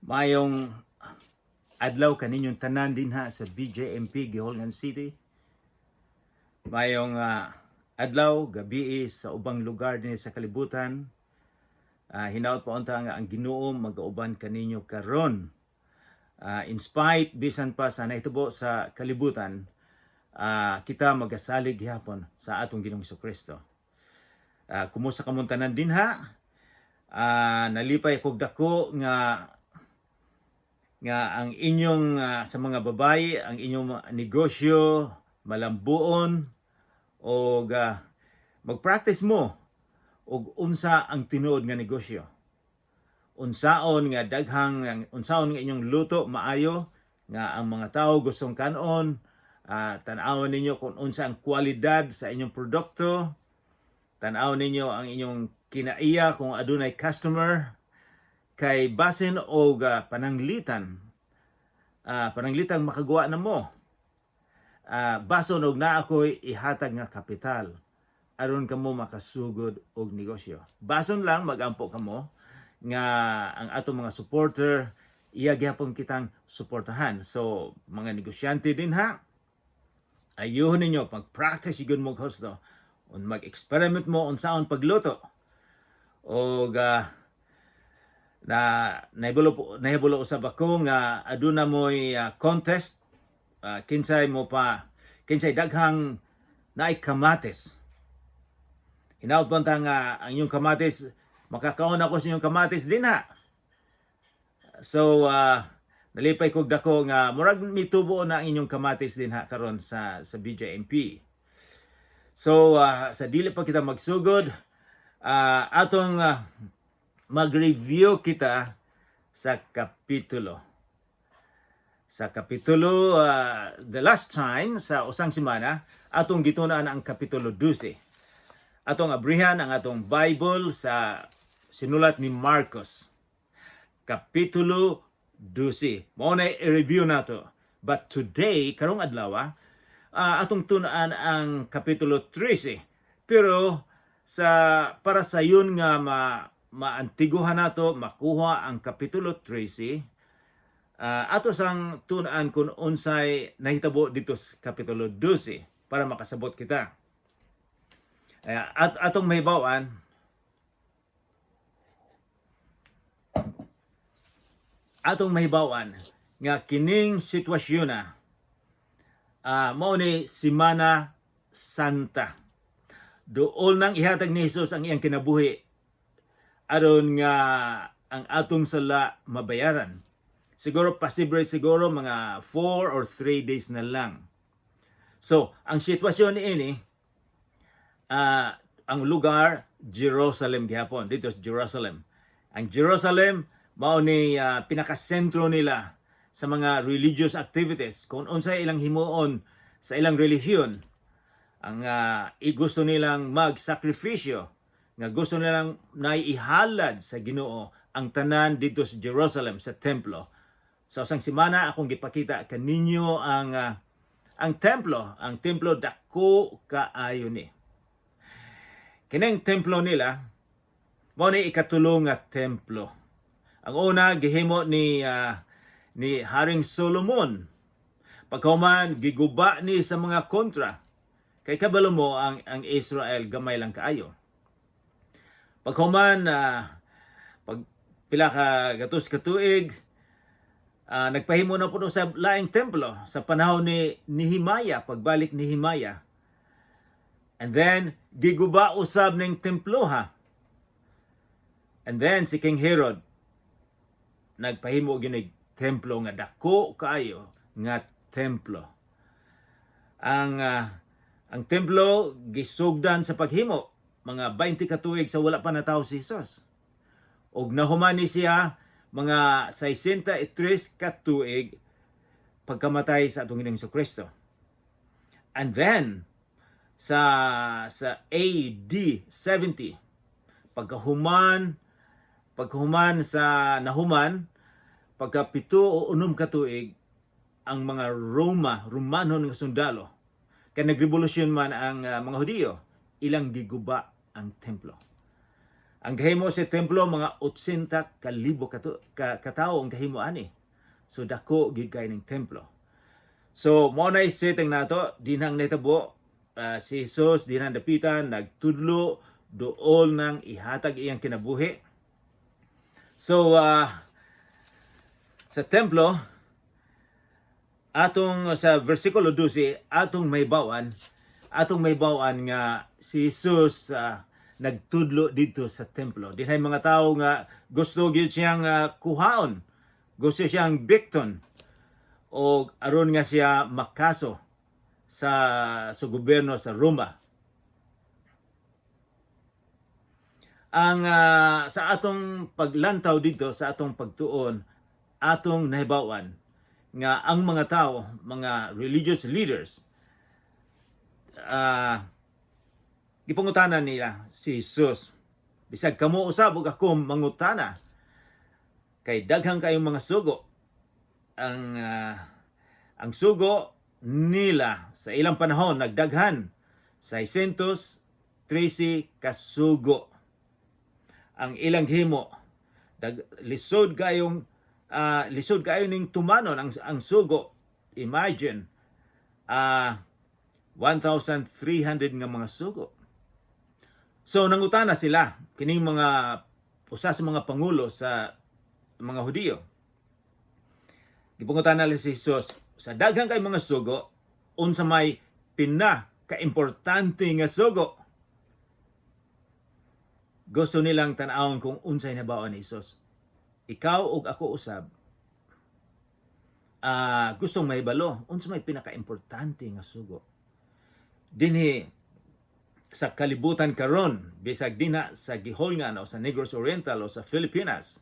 Mayong adlaw kaninyong tanan din ha sa BJMP Giholngan City. Mayong adlaw, gabi sa ubang lugar din sa kalibutan. Hinaot pa unta nga ang Ginoo magauban kaninyo karon. In spite bisan pa sa nahitabo sa kalibutan, kita magasalig gihapon sa atong Ginoong Kristo. Kumusta ka tanan din ha? Nalipay kog dako nga ang inyong sa mga babae, ang inyong negosyo malambuon o mag-practice mo og unsa ang tinuod nga negosyo. Unsaon nga unsaon nga inyong luto maayo nga ang mga tao gustong kanon. Tan-awon ninyo kung unsa ang kwalidad sa inyong produkto. Tan-awon ninyo ang inyong kinaiya kung adunay customer. Kay basin og pananglitan makagawa na mo. Bason og naa ako'y ihatag nga kapital aron kamo makasugod og negosyo. Bason lang magampo kamo nga ang atong mga supporter iya gyapon kitang suportahan. So mga negosyante din ha, ayuhon ninyo pag-practice gyud mo gusto. Mag-experiment mo unsaon pagluto. Og nahibulo usab ako nga aduna mo'y contest. Kinsay daghang naay kamatis. Hinaut pa nga ang inyong kamatis, makakaon ako sa inyong kamatis din ha. So nalipay kog dako nga murag mitubo na ang inyong kamatis din ha karon sa BJMP. So sa dili pa kita magsugod, atong mag-review kita sa kapitulo. Sa kapitulo, the last time, sa usang semana, atong gitunaan ang kapitulo 12. Atong abrihan ang atong Bible sa sinulat ni Marcos. Kapitulo 12. Mao na i-review nato. But today, karong adlaw, atong tunaan ang kapitulo 13. Pero para sa yun nga maantiguhan nato makuha ang kapitulo 13, ato sang tunaan kung unsay nahitabo dito sa kapitulo 12 para makasabot kita. Atong mahibawan nga kining sitwasyon na mao ni Semana Santa. Dool nang ihatag ni Jesus ang iyang kinabuhi aron nga ang atong sala mabayaran. Siguro siguro mga 4 or 3 days na lang. So, ang sitwasyon ni ang lugar Jerusalem gihapon. Dito sa Jerusalem. Ang Jerusalem mao ni pinakasentro nila sa mga religious activities. Kung unsay ilang himuon sa ilang relihiyon, ang gusto nilang mag-sakripisyo, nga gusto nilang naihalad sa Ginoo ang tanan dito sa Jerusalem sa templo. Sa usang semana akong gipakita kaninyo ang templo dako kaayo ni. Kining templo nila mao ni ikatulong nga templo. Ang una gihimo ni Haring Solomon. Pagkahuman giguba ni sa mga kontra. Kay kabalo mo ang Israel gamay lang kaayo. Paghuman pag pila ka gatos ka tuig, nagpahimo na po sa laing templo sa panahon ni Nehemiah, pagbalik ni Nehemiah. And then giguba usab ning templo ha. And then si King Herod nagpahimo ginig templo nga dako kaayo nga templo. Ang templo gisugdan sa paghimo mga 20 katuig sa wala pa natawo si Jesus. Og nahuman ni siya mga 63 katuig pagkamatay sa atong Ginoong Kristo. And then sa AD 70 pagkahuman sa nahuman pagka 7 o 6 katuig ang mga Romano nga sundalo kay nagrevolusyon man ang mga Hudiyo, ilang giguba ang templo. Ang gahimo sa templo mga 80,000 katao ang gahimo ani. So dako gid kay ning templo. So mo na setting nato dinhang netabo si Jesus dinhang dapitan nagtudlo dool nang ihatag iyang kinabuhi. So sa templo atong sa versikulo 12 atong may bawan nga si Jesus nagtudlo dito sa templo. Dinhay mga tao nga gusto gyud siyang kuhaon, gusto siyang bikton o aron nga siya makaso sa gobyerno sa Roma. Ang sa atong paglantaw dito, sa atong pagtuon, atong nahibawan nga ang mga tao, mga religious leaders, gipangutana nila si Jesus. Bisag kamo usab ug ako mangutana kay daghang kayong mga sugo. Ang sugo nila sa ilang panahon nagdaghan 613 ka sugo. Ang ilang himo lisod kayo ning tumanon ang sugo. Imagine 1,300 nga mga sugo. So nangutana sila kining mga usa sa mga pangulo sa mga Hudiyo. Gipangutana nila si Jesus, sa daghang kay mga sugo, unsa may pina ka importante nga sugo? Gusto nilang tan-awon kung unsay nabawan ni Jesus. Ikaw ug ako usab gustong mahibalo unsa may pinaka-importante nga sugo. Dinhi sa kalibutan karon, bisag dinha sa giholngan o sa Negros Oriental o sa Pilipinas,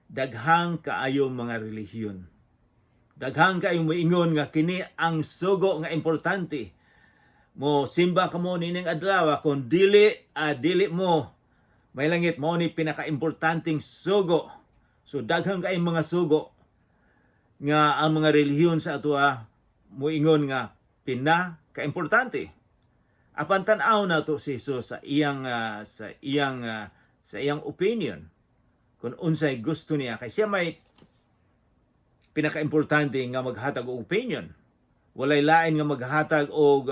daghang kaayong mga relihiyon. Daghang kaayong moingon nga kini ang sugo nga importante. Mo simba ka mo nining adlaw kung dili mo may langit mo ni pinaka-importanting sugo. So daghang kaayong mga sugo nga ang mga relihiyon sa atua moingon nga pinaka-importante. Apan tan-aw na to si Jesus sa iyang opinion kung unsay gusto niya, kay siya may pinaka-importante nga maghatag og opinion. Walay lain nga maghatag og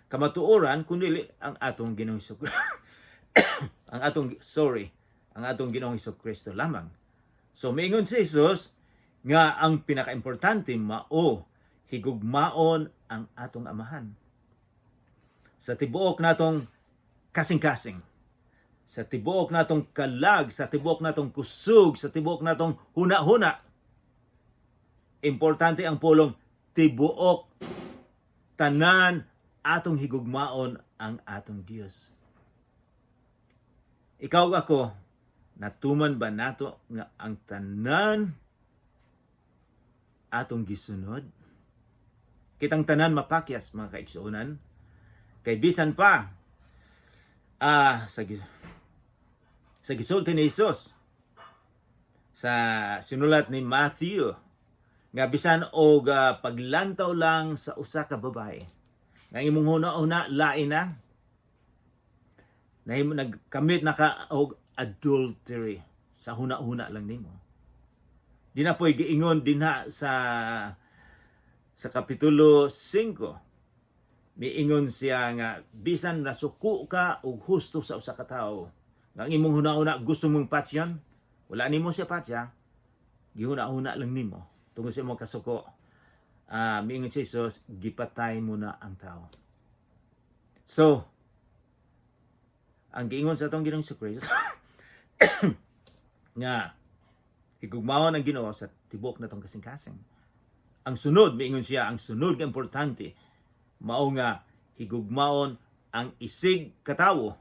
kamatuoran kundi ang atong Ginoong ang atong Ginoong Hesukristo lamang. So miingon si Jesus nga ang pinaka-importante mao higugmaon ang atong amahan. Sa tibuok natong kasing-kasing, sa tibuok natong kalag, sa tibuok natong kusog, sa tibuok natong huna-huna, importante ang pulong tibuok tanan atong higugmaon ang atong Dios. Ikaw ako, natuman ba nato nga ang tanan atong gisunod? Kitang tanan mapakyas mga kaigsuonan. Kay bisan pa sa gisulti ni Jesus sa sinulat ni Matthew nga bisan og paglantaw lang sa usa ka babae nga imong huna-huna lain na nagkamit na ka og adultery sa huna-huna lang nimo. Di na po'y giingon dinha sa kapitulo 5. Miingon siya nga bisan nasuko ka og husto sa usa ka tawo nga imong huna-huna gusto mong patsyan, wala nimo siya patya, gihuna-huna lang nimo tungod sa imong kasuko. Miingon si Jesus, gipatay mo na ang tawo. So ang giingon sa atong Ginoong Hesukristo nga higugmaon ang Ginoo sa tibuok natong kasing-kasing. Ang sunod, miingon siya, ang sunod nga importante mao nga higugmaon ang isig katawo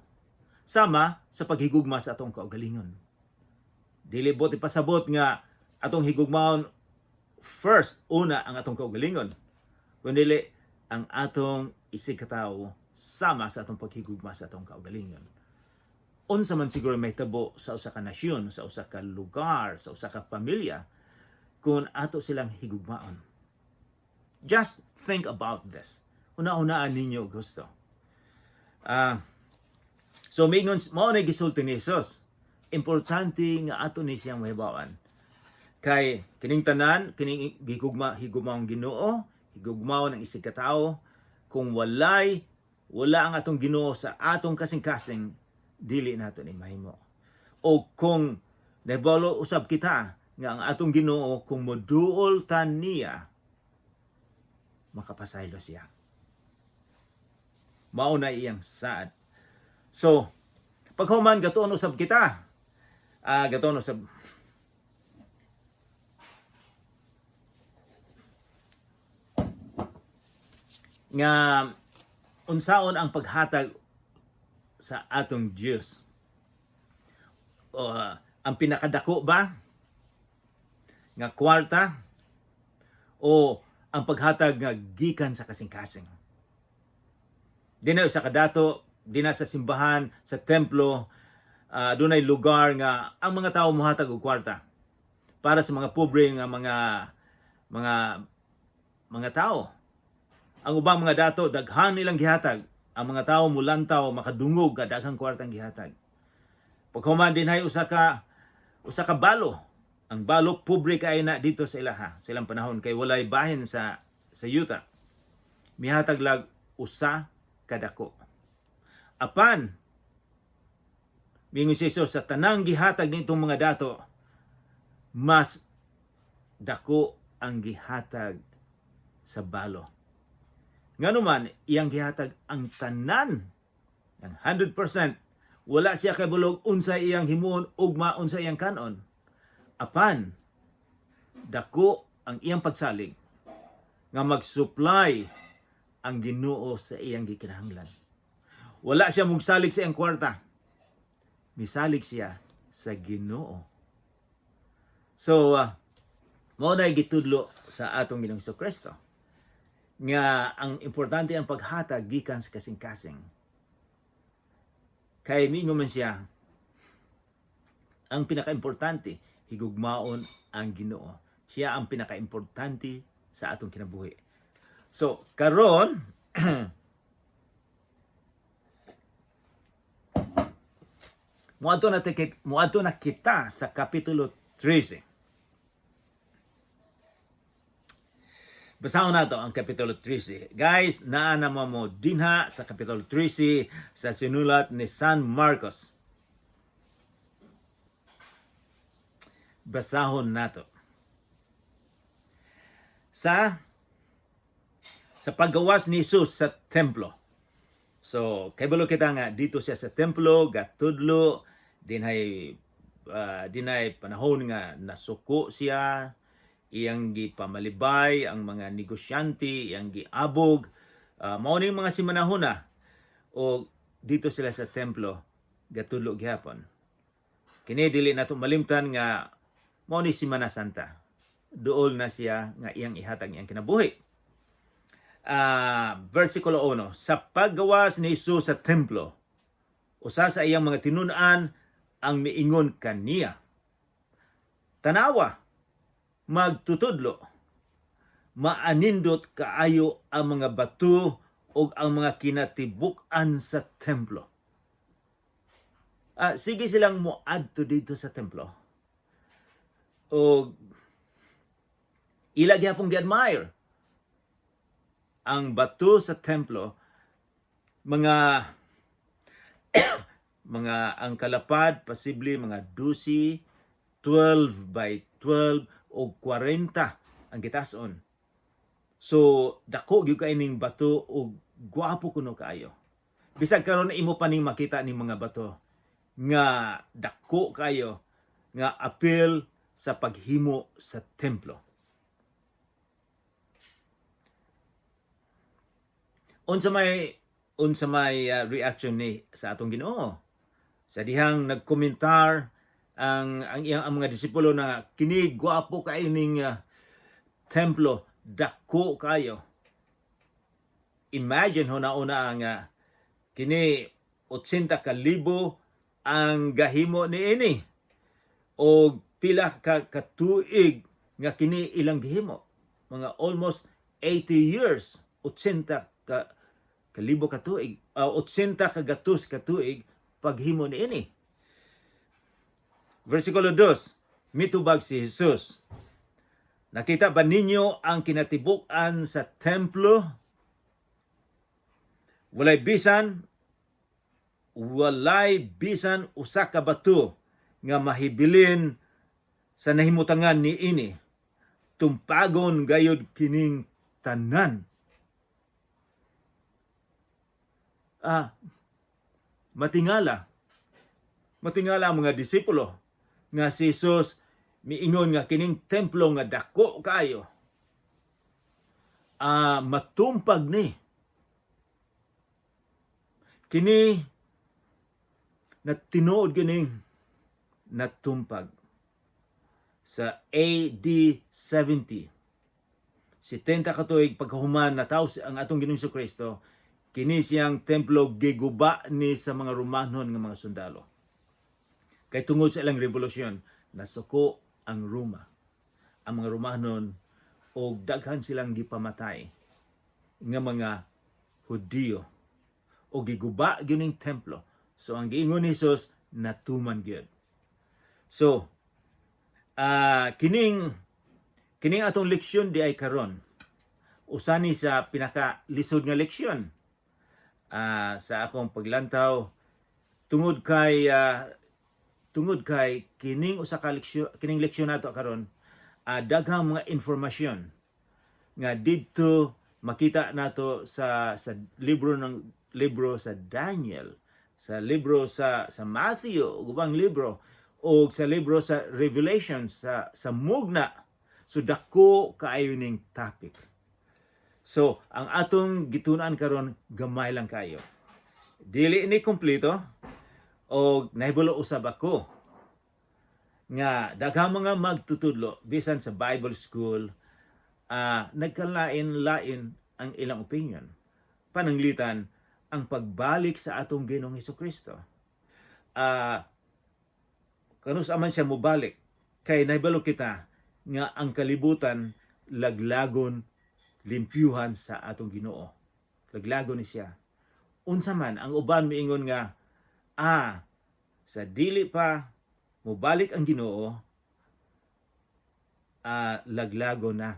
sama sa paghigugma sa atong kaugalingon. Dili bot ipasabot nga atong higugmaon first, una ang atong kaugalingon, kundi ang atong isig katawo sama sa atong paghigugma sa atong kaugalingon. Unsa man siguro may tabo sa usa ka nasyon, sa usa ka lugar, sa usa ka pamilya kung ato silang higugmaon. Just think about this. Una-unaan ninyo gusto. So mingon mao na gisulti ni Jesus. Importante nga ato ni siyang mahibawan. Kay kining tanan, kining higugma ang Ginoo, higugmaw ng isig katao, kung wala ang atong Ginoo sa atong kasing-kasing, dili nato ni mahimo. O kung nahibalo usab kita nga ang atong Ginoo kung moduol ta niya, makapasaylo siya. Mao na iyang saad. So, paghuman gatuon usab kita. Gatuon usab nga unsaon ang paghatag sa atong Dios. Ang pinakadako ba nga kwarta o ang paghatag nga gikan sa kasing-kasing? Di na sa kadato, di na sa simbahan, sa templo, dunay lugar nga ang mga tao mohatag og kwarta para sa mga pobre nga mga tao. Ang ubang mga dato daghan nilang gihatag, ang mga tao mulantaw makadungog ka daghang kwartang gihatag. Paghuman din hay usa ka balo. Ang balo pobre kay na dito sa ilaha, silang panahon kay walay bahin sa yuta. Mihatag lag usa kadako. Apan mingon si Jesus sa tanang gihatag nitong mga dato, mas dako ang gihatag sa balo. Nganuman, iyang gihatag ang tanan, ang 100%. Wala siya kabulog unsay iyang himuon ugma unsay iyang kanon. Apan, dako ang iyang pagsalig nga mag-supply ang Ginoo sa iyang gikinahanglan. Wala siya magsalig sa iyang kwarta. Misalig siya sa Ginoo. So, mao na gitudlo sa atong Ginoong Jesucristo nga ang importante ang paghatag gikan sa kasing-kasing. Kay mingon man siya, ang pinaka-importante higugmaon ang Ginoo. Siya ang pinaka-importante sa atong kinabuhi. So, karon muadto na kita sa kapitulo 13. Basahon nato ang kapitulo 13. Guys, naa naman mo dinha sa kapitulo 13 sa sinulat ni San Marcos. Basahon nato. Sa paggawas ni Jesus sa templo. So, kaybalo kita nga dito siya sa templo, gatudlo, dinay panahon nga nasuko siya, iyang gipamalibay ang mga negosyante, iyang giabog, mao ni mga simanahuna o dito sila sa templo gatudlo gihapon. Kini dili nato malimtan nga mao ni Semana Santa. Duol na siya nga iyang ihatag iyang kinabuhi. Versikulo 1, sa paggawas ni Jesus sa templo, usa sa iyang mga tinun-an ang miingon kaniya, tanawa, magtutudlo, maanindot kaayo ang mga bato o ang mga kinatibuk-an sa templo. Sige silang moadto dito sa templo. O ila gyapon gi-admire ang bato sa templo, mga ang kalapad posible mga 12 by 12 o 40 ang gitason. So dako gyud kay ning bato og gwapo kuno kaayo. Bisag karon imo pa ning makita ning mga bato nga dako kayo nga apil sa paghimo sa templo. Unsa may reaction ni sa atong Ginoo? Sa dihang nagkomentar ang mga disipulo na kini gwapo kay ning templo, dako kayo. Imagine ho na una nga kini 80,000 ang gahimo niini o pila ka katuig nga kini ilang gihimo, mga almost 80 years, 80 ka libo ka tuig, 80 ka gatos ka tuig paghimo niini. Versikulo 2, mitubag si Jesus. Nakita ba ninyo ang kinatibuk-an sa templo? Walay bisan usa ka bato nga mahibilin sa nahimutangan niini. Tumpagon gayud kining tanan. Matingala ang mga disipulo nga si Jesus miingon nga kining templo nga dako kayo. Matumpag ni. Kini na tinuod kining natumpag sa AD 70. 70 ka tuig pagkahuman na taos ang atong Ginoong Kristo, kini siyang templo giguba ni sa mga Romanon nga mga sundalo. Kay tungod sa ilang revolusyon, nasuko ang Roma. Ang mga Romanon o daghan silang gipamatay nga mga Hudiyo o giguba gining templo. So ang giingon ni Jesus natuman gyud. So kining atong leksyon di ay karon usani sa pinakalisod nga leksyon sa akong paglantaw tungod kay kining usa ka leksyon, kining leksyon nato karon daghang mga informasyon nga didto makita nato sa libro sa Daniel, sa libro sa Matthew, ubang libro o sa libro sa Revelation sa mugna. So dako kaayo ning topic. So ang atong gitun-an karon gamay lang kayo. Dili ni kompleto o nahibulo usab ako nga daghang mga magtutudlo bisan sa Bible school nagkalain-lain ang ilang opinion. Pananglitan ang pagbalik sa atong Ginoong Hesukristo. Kanus aman siya mobalik kay nahibalo kita nga ang kalibutan laglagon limpyuhan sa atong Ginoo. Laglagon ni siya. Unsa man ang uban miingon nga sa dili pa mobalik ang Ginoo laglago na.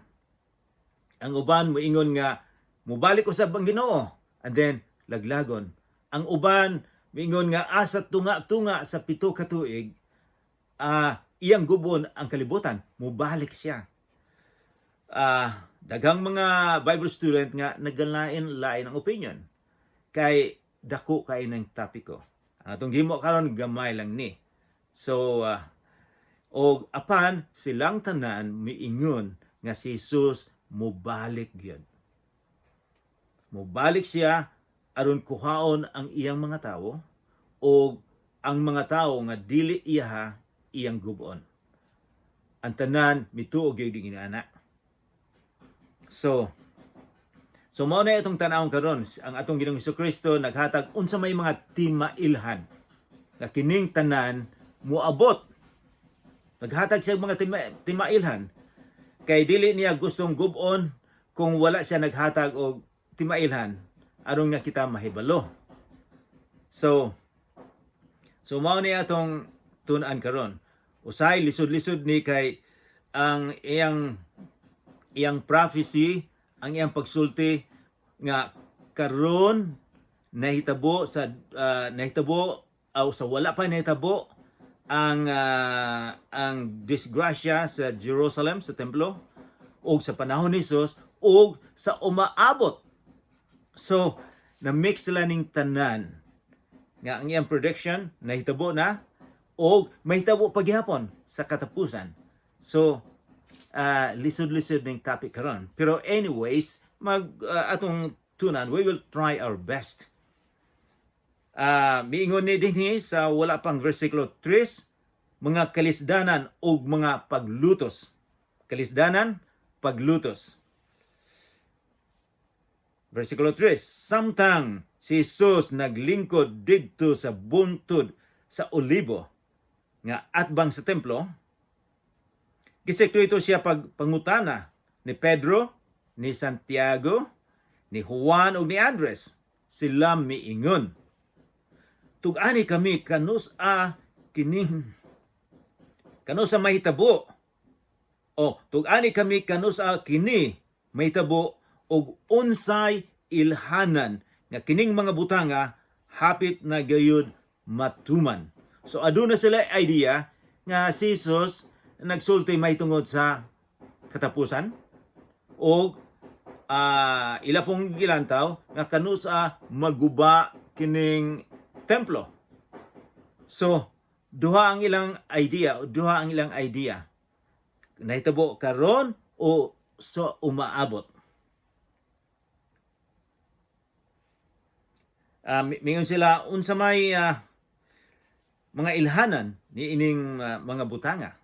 Ang uban moingon nga mobalik usab ang Ginoo and then laglagon. Ang uban miingon nga asa tunga-tunga sa 7 ka tuig iyang gubon ang kalibutan, mubalik siya. Daghang mga Bible student nga nagalain-lain ang opinion. Kay dako kay ng topiko. Ang atong gimo karon gamay lang ni. So og apan silang tanan miingon nga si Jesus mubalik gyud. Mubalik siya aron kuhaon ang iyang mga tawo o ang mga tawo nga dili iyang gubon. Ang tanan mituog gyud ginana. So mao na itong tan-awon karon ang atong Ginoong Hesukristo naghatag unsa may mga timailhan nga kining tanan moabot. Naghatag siya mga timailhan kay dili niya gustong gubon kung wala siya naghatag og timailhan aron nga kita mahibalo. So mao ni atong tun-an karon. Usay lisod-lisod ni kay ang iyang prophecy, ang iyang pagsulti nga karon nahitabo sa wala pa nahitabo ang disgrasya sa Jerusalem sa templo o sa panahon ni Jesus o sa umaabot. So na-mix sila ning tanan nga ang iyang prediction nahitabo na o mahitabo paghihapon sa katapusan. So lisod-lisod ning topic karon. Pero anyways, atong tunan, we will try our best. Miingon ni dinhi sa wala pang versikulo 3, mga kalisdanan o mga paglutos. Kalisdanan, paglutos. Versikulo 3, samtang si Jesus naglingkod didto sa buntod sa Olibo nga atbang sa templo, gisekreto siya pangutana ni Pedro, ni Santiago, ni Juan ug ni Andres. Sila miingon, tugani kami kanus-a kining kanus-a mahitabo. O tugani kami kanus-a kini mahitabo og unsay ilhanan nga kining mga butanga hapit na gayud matuman. So aduna sila idea nga si Jesus nagsulti mahitungod sa katapusan o ila pong gilantaw nga kanus-a maguba kining templo. So duha ang ilang idea. Nahitabo karon o so umaabot. Mingon sila unsa may mga ilhanan ni ining mga butanga.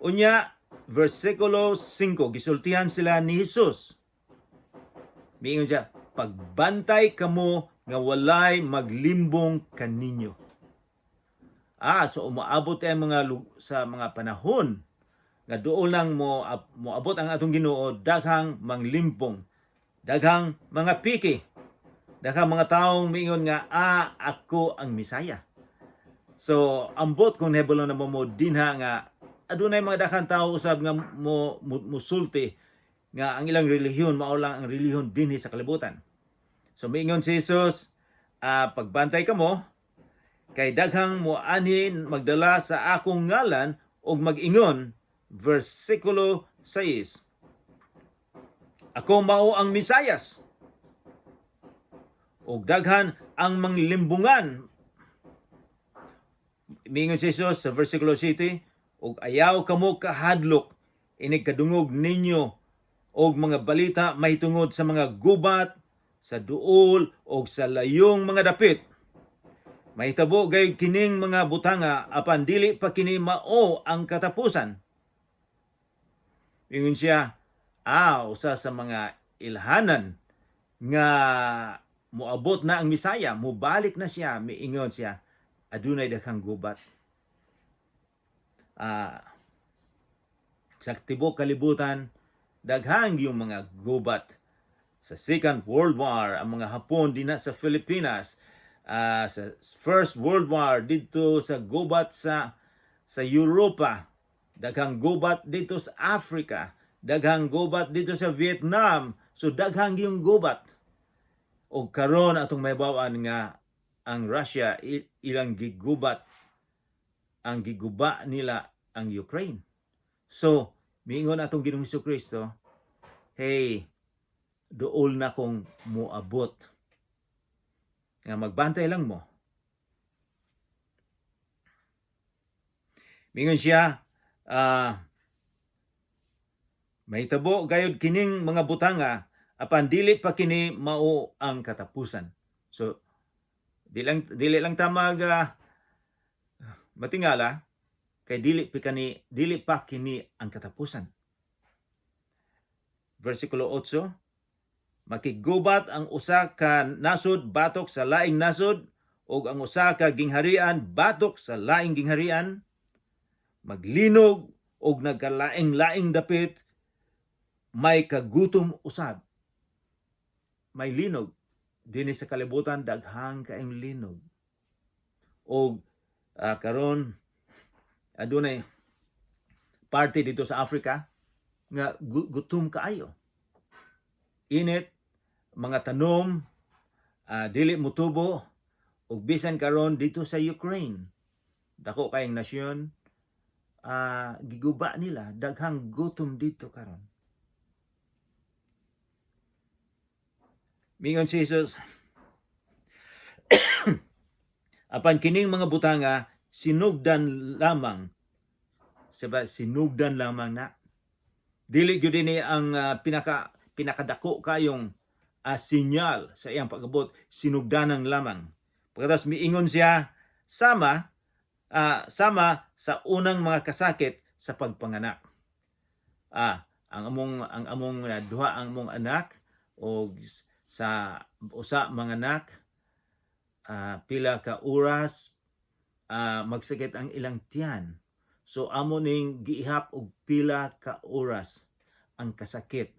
Unya versikulo 5 gisultihan sila ni Jesus. Mingon siya, pagbantay kamo nga walay maglimbong kaninyo. So umaabot ay sa mga panahon nga doon lang moabot ang atong Ginoo, daghang manglimpong, daghang mga piki, daghang mga taong miingon nga ako ang Misaya. So ambot kung hebelo na mo dinha nga adunay mga daghang tao usab nga musulti nga ang ilang relihiyon mao lang ang relihiyon dinhi sa kalibutan. So miingon si Jesus, pagbantay kamo kay daghang moanhin magdala sa akong ngalan og mag-ingon. Versikulo 6. Ako mao ang Misayas. Og daghan ang manglimbungan. Mingon si Jesus sa versikulo 7, og ayaw kamo kahadlok inig kadungog ninyo og mga balita mahitungod sa mga gubat, sa duol og sa layong mga dapit. Mahitabo gay kining mga butanga apan dili pa kini mao ang katapusan. Ingon siya, usa sa mga ilhanan nga moabot na ang Misaya, mubalik na siya, miingon siya, adunay daghang gubat. Sa tibok kalibutan, daghang yung mga gubat. Sa Second World War, ang mga Hapon dinha sa Pilipinas, sa First World War dito sa gubat sa Europa, daghang gubat dito sa Africa, daghang gubat dito sa Vietnam. So daghang yung gubat. O karon atong mahibaw-an nga ang Russia ilang gigubat, ang giguba nila ang Ukraine. So miingon atong Ginoong Hesukristo, hey, duol na kong moabot. Nga magbantay lang mo. Mingon siya, mahitabo gayud kining mga butanga apan dili pa kini mao ang katapusan. So dili lang ta matingala kay dili pa kini ang katapusan. Versikulo 8, makigubat ang usa ka nasod batok sa laing nasod ug ang usa ka gingharian batok sa laing gingharian. Maglinog og nagkalaing-laing dapit, may kagutom usab. May linog dinhi sa kalibutan, daghang kaayong linog. Og karon adunay party dito sa Africa nga gutom kaayo. Init, mga tanom dili mutubo, ug bisan karon dito sa Ukraine, dako kayong nasyon, giguba nila, daghang gutom dito karon. Mingon si Jesus, apan kining mga butanga sinugdan lamang. Sinugdan lamang na. Dili gyud ini ang pinakadako kayong sinyal sa iyang pag-abot, sinugdanan lamang. Pagkatapos miingon siya, sama sa unang mga kasakit sa pagpanganak. Ang among duha ang among anak o sa usa mga anak, pila ka oras magsakit ang ilang tiyan. So amo ning giihap og pila ka oras ang kasakit.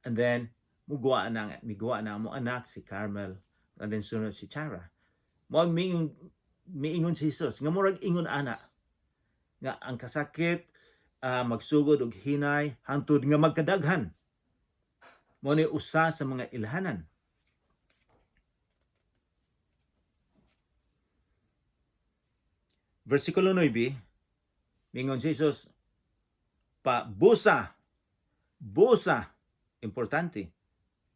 And then miguwa na mo anak si Carmel, and then sunod si Chara. Mao miingon si Jesus nga murag ingon ana nga ang kasakit magsugod og hinay hangtod nga magkadaghan. Mao ni usa sa mga ilhanan. Versikulo 9, mingon si Jesus, busa, importante,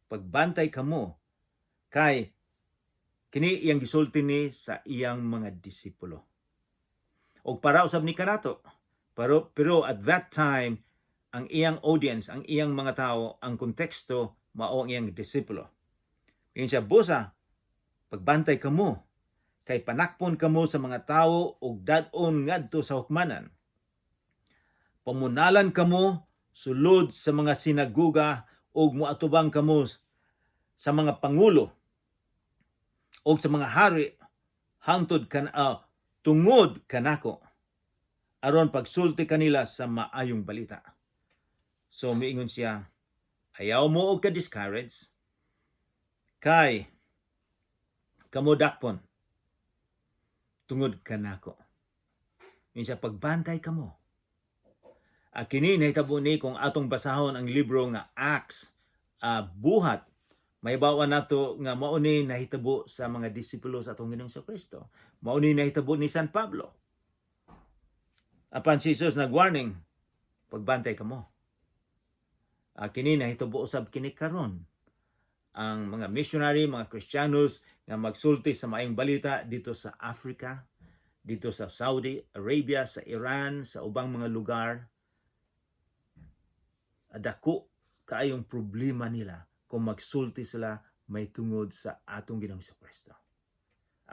pagbantay kamo, kay kini iyang gisulti ni sa iyang mga disipulo. O para usab ni kanato, pero at that time, ang iyang audience, ang iyang mga tao, ang konteksto, mao ang iyang disipulo. Mingon siya, busa, pagbantay kamo, kay panakpon kamo sa mga tawo ug dad-on ngadto sa hukmanan. Pamunalan kamo sulod sa mga sinaguga ug moatubang kamo sa mga pangulo ug sa mga hari hangtod tungod kanako aron pagsulti kanila sa maayong balita. So miingon siya, ayaw mo og ka-discourage kay kamo dakpon tungod kanako. Minsa pagbantay kamo. Kini nahitabo ni kung atong basahon ang libro nga Acts, buhat, may bawa nato nga mao ni nahitabo sa mga disipulo sa atong Ginoong Kristo. Mao ni nahitabo ni San Pablo. Apan si Jesus nag-warning, pagbantay kamo. Kini nahitabo usab kini karon. Ang mga missionary, mga Kristiyanos nga magsulti sa maayong balita dito sa Africa, dito sa Saudi Arabia, sa Iran, sa ubang mga lugar, dako kaayong problema nila kung magsulti sila may tungod sa atong Ginoong Kristo.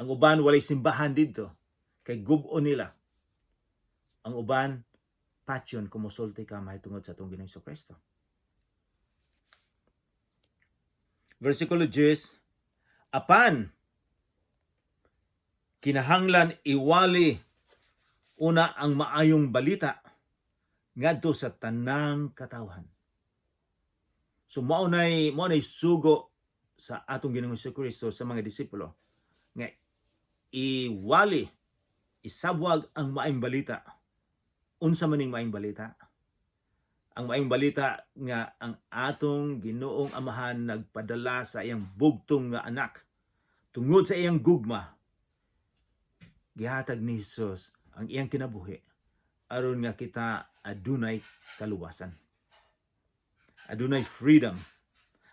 Ang uban walay simbahan dito kay gubo nila. Ang uban passion kung mosulti ka may tungod sa atong Ginoong Kristo. Versikulo 10, apan kinahanglan iwali una ang maayong balita ngadto sa tanang katawhan. So mao nay sugo sa atong Ginoong Kristo sa mga disipulo nga iwali, isabwag ang maayong balita. Unsa man ning maayong balita? Ang maayong balita nga ang atong Ginoong Amahan nagpadala sa iyang bugtong nga anak tungod sa iyang gugma. Gihatag ni Jesus ang iyang kinabuhi aron nga kita adunay kaluwasan, adunay freedom,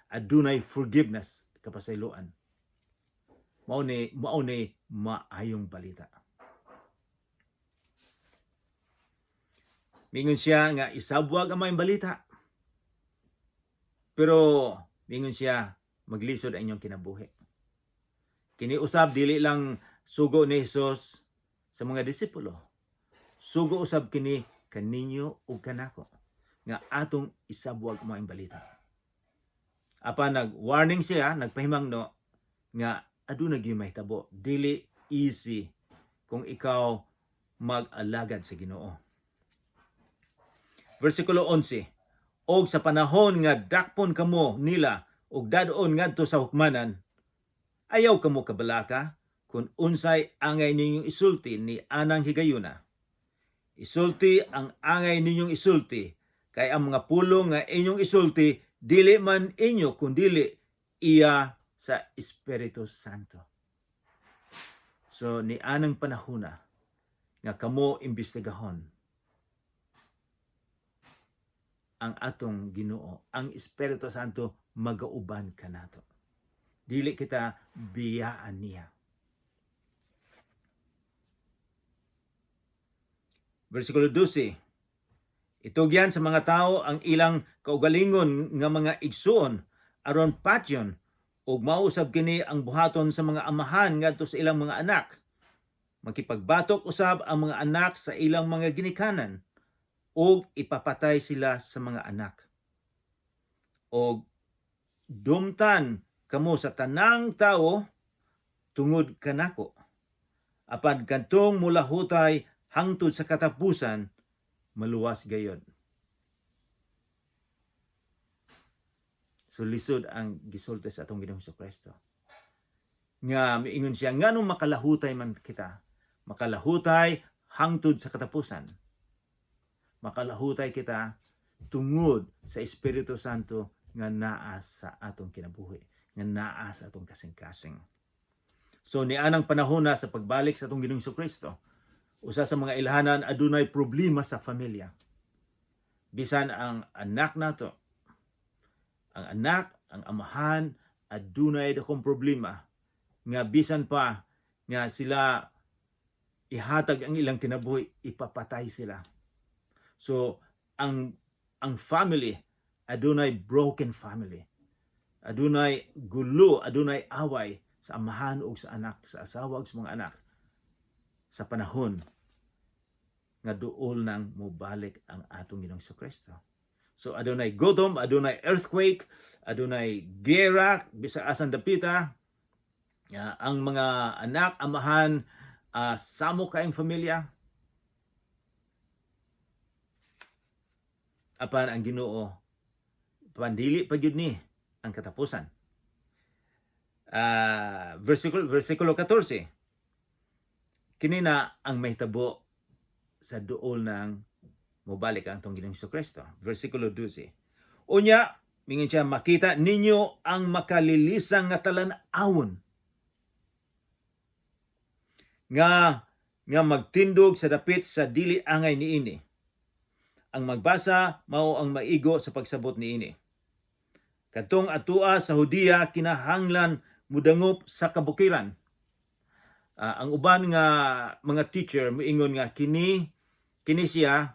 adunay forgiveness, kapasayloan. Mao ni maayong balita. Mingon siya nga isabwag ang maayong balita. Pero mingon siya maglisod ang inyong kinabuhi. Kini usab dili lang sugo ni Jesus sa mga disipulo. Sugo usab kini kaninyo ug kanako nga atong isabwag ang maayong balita. Apan nag-warning siya, nagpahimangno nga aduna gyud mahitabo, dili easy kung ikaw mag-alagad sa Ginoo. Versikulo 11, og sa panahon nga dakpon kamo nila og dadon ngadto sa hukmanan, ayaw kamo kabalaka kung unsay angay ninyong isulti ni anang higayuna. Isulti ang angay ninyong isulti, kay ang mga pulong nga inyong isulti dili man inyo kundili iya sa Espiritu Santo. So ni anang panahona nga kamo imbestigahon ang atong Ginoo, ang Espiritu Santo magauban kanato. Dili kita biyaan niya. Versikulo 12, itugyan sa mga tao ang ilang kaugalingon nga mga igsuon aron patyon ug mausab kini ang buhaton sa mga amahan ngadto sa ilang mga anak. Makipagbatok usab ang mga anak sa ilang mga ginikanan ug ipapatay sila sa mga anak. Og dumtan kamo sa tanang tawo tungod kanako. Apan kantong mulahutay hangtod sa katapusan, maluwas gayod. So lisod ang gisulti sa atong Ginoong Kristo. nga miingon siya nganong makalahutay man kita, makalahutay hangtod sa katapusan, makalahutay kita tungod sa Espiritu Santo nga naa sa atong kinabuhi, nga naa sa atong kasing-kasing. So nianang panahon na sa pagbalik sa atong Ginoong Kristo, usa sa mga ilhanan adunay problema sa pamilya. Bisan ang anak nato, ang anak, ang amahan, adunay dakong problema nga bisan pa nga sila ihatag ang ilang kinabuhi, ipapatay sila. So ang family adunay broken family. Adunay gulo, adunay away sa amahan o sa anak, sa asawa o sa mga anak sa panahon nga duol nang mobalik ang atong Ginoong Kristo. So adunay gutom, adunay earthquake, adunay gera, bisa asan dapita, ang mga anak, amahan, samo kaayong familia. Apan ang Ginoo pandili pa gyud ni ang katapusan. Versikulo 14. Kini na ang mahitabo sa duol ng mobalik ang atong Ginoong Kristo. Versikulo 12. Unya, mingin siya, makita ninyo ang makalilisang nga talan-awon nga magtindog sa dapit sa dili angay niini. Ang magbasa mao ang maigo sa pagsabot niini. Kadtong atua sa Hudiya kinahanglan mudangop sa kabukiran. Ang uban nga mga teacher moingon nga kini siya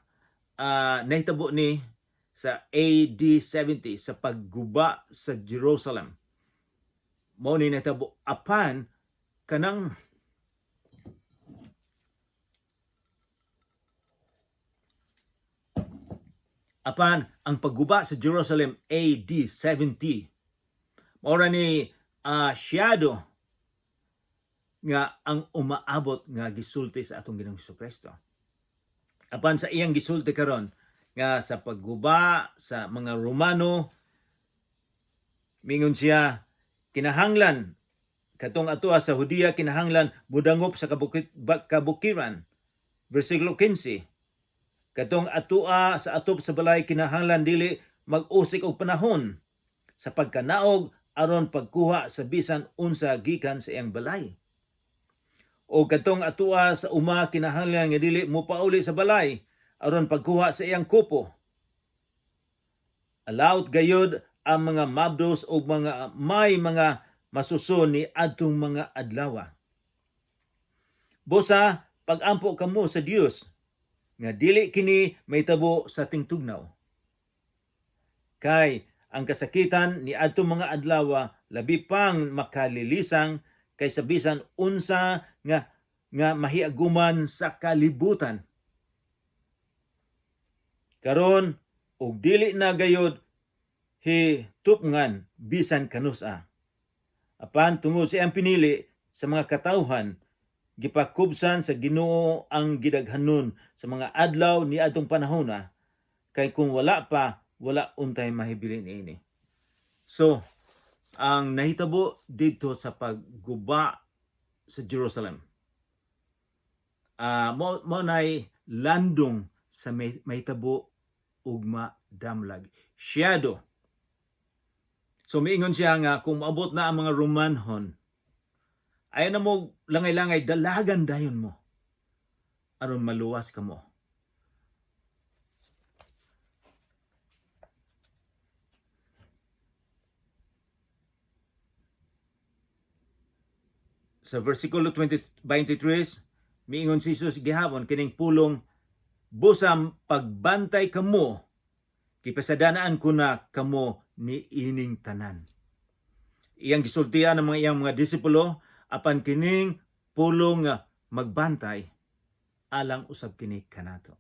nahitabo ni sa AD 70 sa pagguba sa Jerusalem. Mao ni nahitabo apan kanang ang pagguba sa Jerusalem AD 70. Maura ni siyado nga ang umaabot nga gisulti sa atong Ginoong Kristo. Apan sa iyang gisulti karon nga sa pagguba sa mga Romano, mingon siya, kinahanglan katong atua sa Hudiya kinahanglan mudangop sa kabukiran. Versikulo 15. Katong atua sa atop sa balay kinahanglan dili mag-usik og panahon sa pagkanaog aron pagkuha sa bisan unsa gikan sa iyang balay. O katong atua sa uma kinahanglan nga dili mopauli sa balay aron pagkuha sa iyang kupo. Allowed gayud ang mga mabdos o may mga masuson ni adtong mga adlaw. Busa pag-ampo kamo sa Dios nga dili kini mahitabo sa tingtugnaw. Kay ang kasakitan ni adtong mga adlaw labi pang makalilisang kaysa bisan unsa nga mahiaguman sa kalibutan. Karon og dili na gayud hitupngan bisan kanusa. Apan tungod sa iyang pinili sa mga katawhan, gipakubsan sa Ginoo ang gidaghanon sa mga adlaw ni adtong panahona, kay kung wala untay mahibilin ini. So, ang nahitabo dito sa pagguba sa Jerusalem, mo nay landong sa mahitabo ugma damlag. Siyado. So miingon siya nga kung maabot na ang mga Romanhon, ayaw na mo langay-langay, dalagan dayon mo aron maluwas ka mo. Sa versikulo 23, miingon si Jesus gihapon kining pulong, busam pagbantay kamo, kipasadanaan ko na kamo ni ining tanan. Iyang gisultian ng iyang mga disipulo, apan kining pulong magbantay, alang usab kini kanato.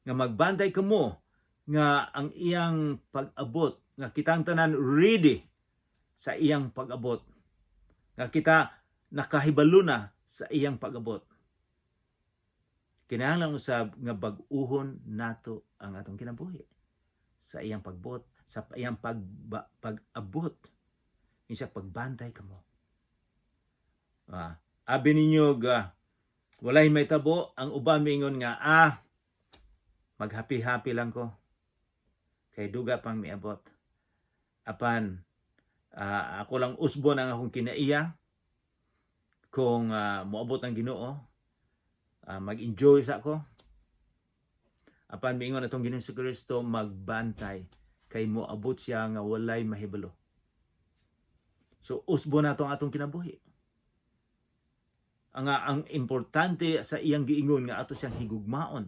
Nga magbantay kamo, nga ang iyang pag-abot, nga kitang tanan ready sa iyang pag-abot. Nga kita nakahibalo na sa iyang pag-abot. Kinahanglan usab nga bag-uhon nato ang atong kinabuhi sa iyang sa iyang pag-abot, isa pagbantay kamo. Abi ninyo walay may tabo, ang uban miingon nga maghappy-happy lang ko kay duga pang miabot. Apan ako lang usbon ang akong kinaiya kung moabot ang Ginoo, mag-enjoy sa ako. Apan miingon atong Ginoong Jesucristo magbantay kay moabot siya nga walay mahibalo. So usbon nato ang atong kinabuhi. Ang importante sa iyang giingon nga ato siyang higugmaon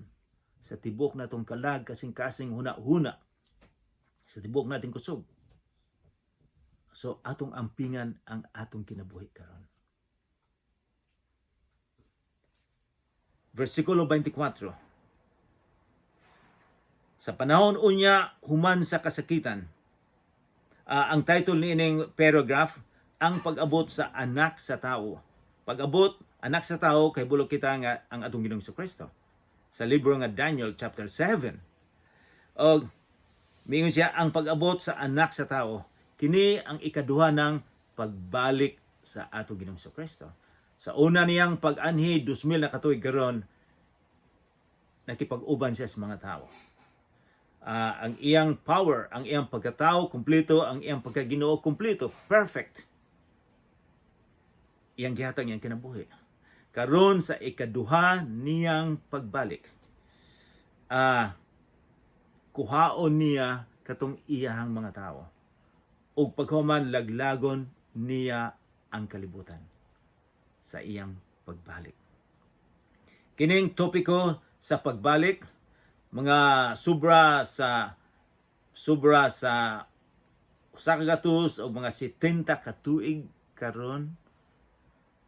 sa tibok natong kalag kasing-kasing huna-huna sa tibok nating kusog. So atong ampingan ang atong kinabuhi karon. Versikulo 24. Sa panahon unya human sa kasakitan. Ang title niining paragraph, ang pag-abot sa anak sa tao. Pag-abot anak sa tao kay bulok kita nga ang atong Ginoong Jesucristo. Sa libro nga Daniel chapter 7. Og miingon siya ang pag-abot sa anak sa tao. Kini ang ikaduha ng pagbalik sa atong Ginoong Jesucristo. Sa una niyang pag-anhi 2000 na katuig karon nakipag-uban siya sa mga tao. Ang iyang power, ang iyang pagkatao kumpleto, ang iyang pagkaginoo kumpleto, perfect. Iyang gihatag niyang kinabuhi. Karon sa ikaduha niyang pagbalik, kuhaon niya katong iyahang mga tao. Ug paghuman laglagon niya ang kalibutan sa iyang pagbalik. Kining topiko sa pagbalik, mga sobra sa usa ka gatos o mga 70 katuig karon,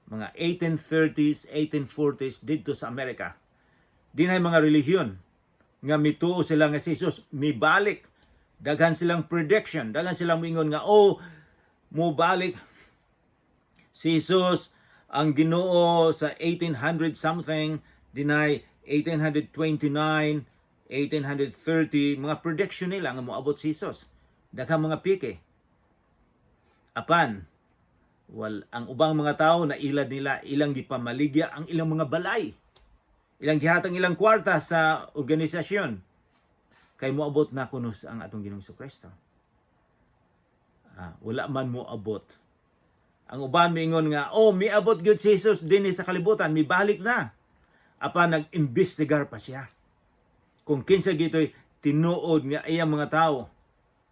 mga 1830s, 1840s dito sa Amerika. Dinay mga relihiyon nga mituo sila nga si Jesus mibalik. Daghan silang prediction, daghan silang moingon nga mobalik si Jesus ang Ginoo sa 1800 something, dinay 1829, 1830, mga prediction nila nga moabot si Jesus. Daghang mga pike. Apan ang ubang mga tao na ilad nila ilang gipamaligya ang ilang mga balay. Ilang gihatang ilang kwarta sa organisasyon kay moabot na kunos ang atong Ginoong Jesucristo. Wala man moabot. Ang uban miingon nga, miabot gyud si Jesus dinhi sa kalibutan, mibalik na. Apan nag-imbestigar pa siya. Kung kinsa gitoy tinuod nga iyang mga tao.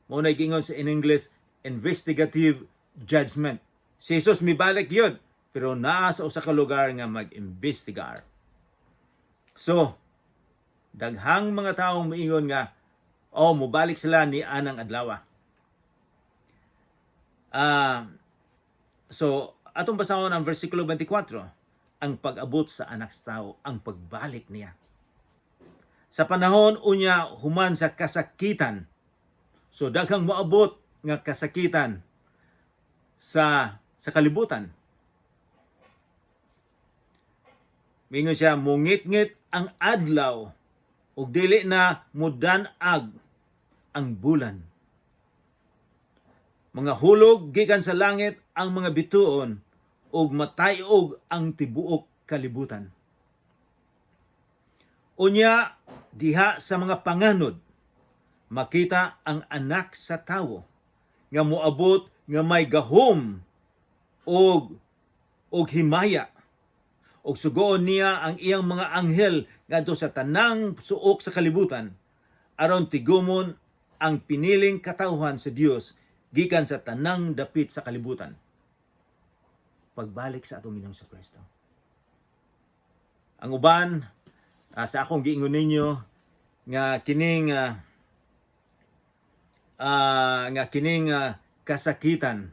Mao na gingon sa in English, investigative judgment. Si Jesus mibalik yun, pero naa sa usa ka lugar nga mag-imbestigar. So, daghang mga taong moingon nga, mobalik sila ni anang adlaw. So, atong basahon ang versikulo 24, ang pag-abot sa anak sa tao, ang pagbalik niya. Sa panahon unya human sa kasakitan. So daghang moabot nga kasakitan sa kalibutan. Mingon siya, mungit-ngit ang adlaw ug dili na mudan-ag ang bulan. Mga hulog gikan sa langit ang mga bituon ug matayog ang tibuok kalibutan. Unya diha sa mga panganod makita ang anak sa tawo nga moabot nga may gahom og himaya og sugoon niya ang iyang mga anghel ngadto sa tanang suok sa kalibutan aron tigumon ang piniling katawhan sa Dios gikan sa tanang dapit sa kalibutan. Pagbalik sa atong Ginoong Jesucristo. Ang uban sa akong giingon ninyo nga kining kasakitan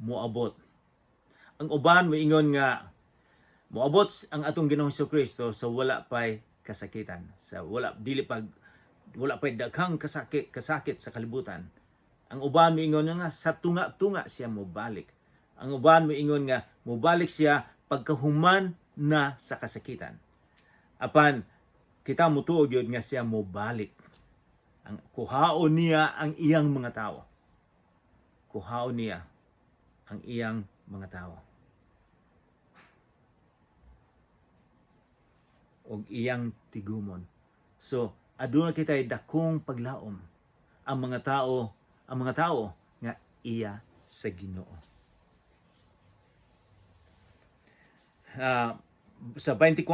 moabot. Ang uban moingon nga moabot ang atong Ginoong Jesucristo sa wala pay kasakitan, sa wala pay daghang kasakit sa kalibutan. Ang uban moingon nga sa tunga-tunga siya mobalik. Ang uban moingon nga mobalik siya pagkahuman na sa kasakitan. Apan kita mutuo gyud nga siya mobalik. Ang kuhaon niya ang iyang mga tao. Kuhaon niya ang iyang mga tao. og iyang tigumon. So aduna kitay dakong paglaom ang mga tao nga iya sa Ginoo. Sa 24,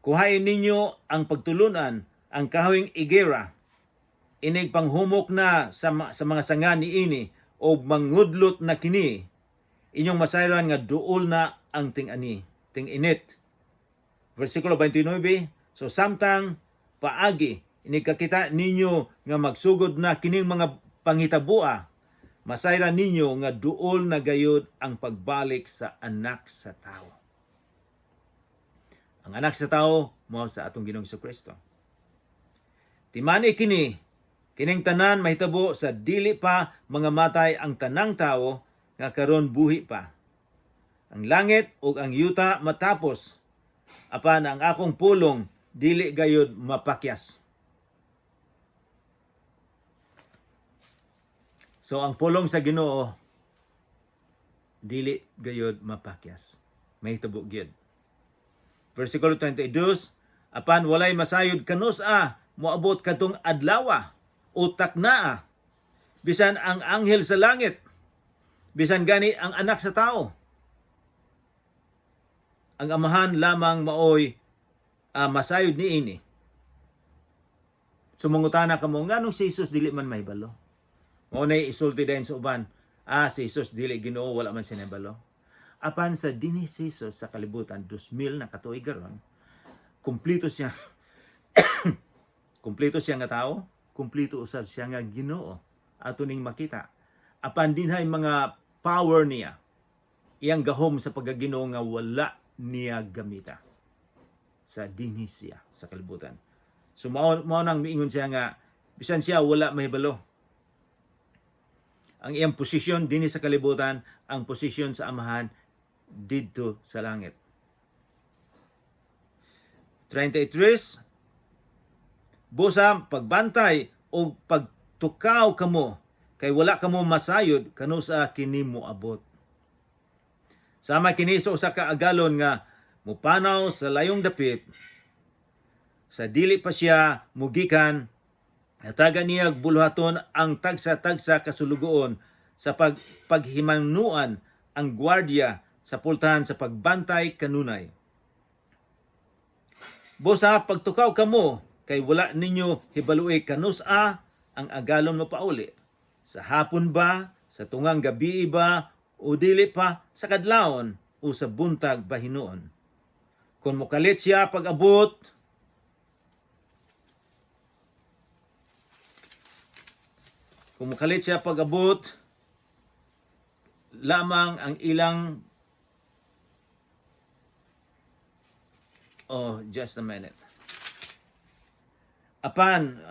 kuhain ninyo ang pagtulunan ang kahawing igera, inig panghumok na sa mga sanga niini o mangudlot na kini, inyong masayran nga duol na ang ting-ani, ting-init. Versikulo 29, so samtang paagi, inig kakita ninyo nga magsugod na kining mga pangitabua, masayran ninyo nga duol na gayud ang pagbalik sa anak sa tao. Ang anak sa tao mao sa atong Ginoong Jesucristo. Timani kining tanan mahitabo sa dili pa mga matay ang tanang tao nga karon buhi pa. Ang langit ug ang yuta matapos, apan ang akong pulong dili gayud mapakyas. So ang pulong sa Ginoo dili gayud mapakyas. Mahitabo gyud. Versikulo 22, apan walay masayod kanus-a moabot kadtong adlaw o taknaa, bisan ang anghel sa langit, bisan gani ang anak sa tao. Ang amahan lamang maoy masayod niini. Sumangutana kamo nganong si Jesus dili man mahibalo? Mao nay isulti dayon sa uban, si Jesus dili Ginoo, wala man siya nahibalo. Apan sa dinhi si Jesus sa kalibutan 2000 na katuig karon, kumpleto siya kumpleto siya nga tao, kumpleto usab siya nga Ginoo. Ato ning makita. Apan dinhay mga power niya, iyang gahom sa pagkaginoo nga wala niya gamita sa dinhi siya sa kalibutan. So mao nang miingon siya nga bisan siya wala mahibalo. Ang iyang posisyon dinhi sa kalibutan, ang posisyon sa amahan didto sa langit. 33, busa pagbantay o pagtukaw kamo, kay wala kamo masayod kano sa kini moabot. Sama kini sa usa ka agalon nga mupanaw sa layong dapit, sa dili pa siya mugikan, hatagan niya buluhaton ang tagsa-tagsa kasulugoon sa paghimanuan ang gwardiya sa pultahan sa pagbantay kanunay. Busa pagtukaw kamo, kay wala ninyo hibalui kanus-a ang agalon mo pauli. Sa hapon ba, sa tungang gabi ba, o dili pa sa kadlawon o sa buntag ba hinuon. Kung mukalit siya pag-abot, lamang ang ilang just a minute. Apan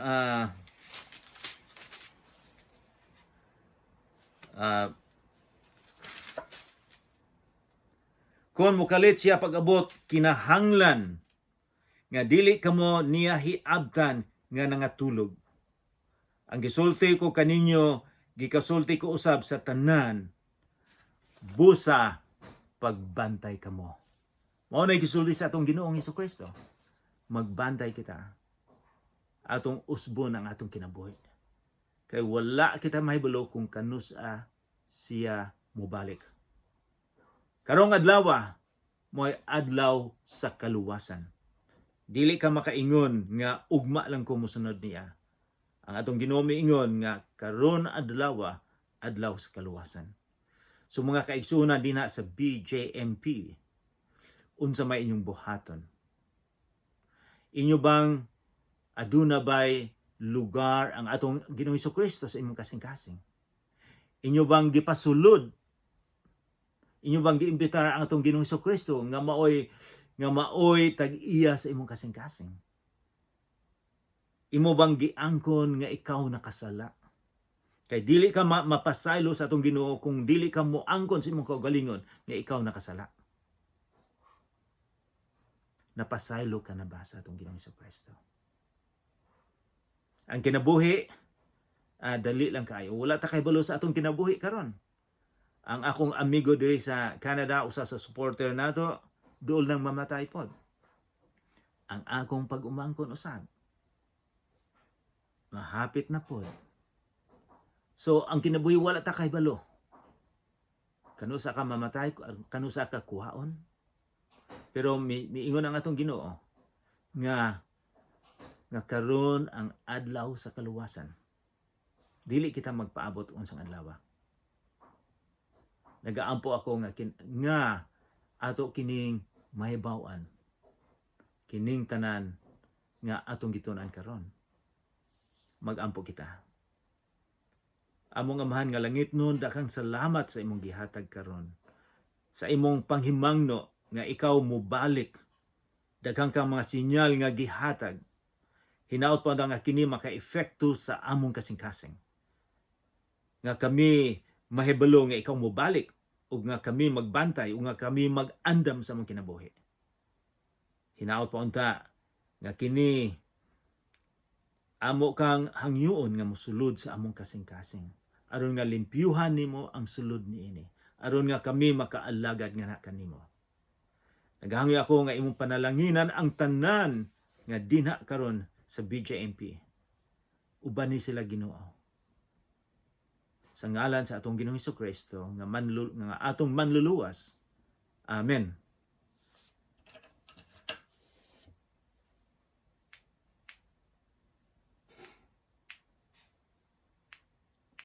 kung mukalit siya pag-abot, kinahanglan nga dili kamo niya hiabtan nga nangatulog. Ang gisulti ko kaninyo, gikasulti ko usab sa tanan, busa pagbantay kamo. Mao na gisulti sa atong Ginoong Jesucristo. Magbantay kita. Atong usbon ang atong kinabuhi. Kay wala kita mahibalo kung kanus-a siya mobalik. Karong adlaw mo'y adlaw sa kaluwasan. Dili ka makaingon nga ugma lang ko mosunod niya. Ang atong Ginoo miingon nga karon adlaw sa kaluwasan. So mga kaigsunan dinha sa BJMP, unsa may inyong buhaton? Inyo bang aduna bay lugar ang atong Ginoong Jesucristo sa imong kasing-kasing? Inyo bang gipasulod? Inyo bang giimbitar ang atong Ginoong Jesucristo nga maoy tag-iya sa imong kasing-kasing? Imo bang giangkon nga ikaw nakasala? Kay dili ka mapasaylo sa atong Ginoo kung dili ka moangkon sa imong kaugalingon nga ikaw nakasala. Napasaylo ka na ba sa atong Ginoong Jesucristo? Ang kinabuhi, dali lang kayo. Wala ta kay balo sa atong kinabuhi karon. Ang akong amigo diri sa Canada, usa sa supporter nato, dool nang mamatay pod. ang akong pag-umangkon usab mahapit na pod. So ang kinabuhi wala ta kahibalo. Kanusa ka mamatay, kanusa ka kuhaon. Pero miingon ang atong Ginoo nga karon ang adlaw sa kaluwasan. Dili kita magpaabot unsang adlaw. Nagaampo ako nga ato kining mahibaw-an. Kining tanan nga atong gitun-an karon. Magampo kita. Among Amahan nga langit nun, dakang salamat sa imong gihatag karon. Sa imong panghimangno nga ikaw mubalik. Daghang kang mga sinyal nga gihatag. Hinaot pa nga kini maka-epekto sa among kasing-kasing. Nga kami mahibalo nga ikaw mubalik ug nga kami magbantay ug nga kami mag-andam sa among kinabuhi. Hinaot pa unta nga kini amo kang hangyoon nga mosulod sa among kasing-kasing. Aron nga limpyuhan nimo ang sulod niini. Aron nga kami makaalagad nga na kanimo. Nagahangyo ako nga imong panalanginan ang tanan nga dinha karon sa BJMP. Uban ni sila Ginoo. Sa ngalan sa atong Ginoong Hesukristo nga atong manluluwas. Amen.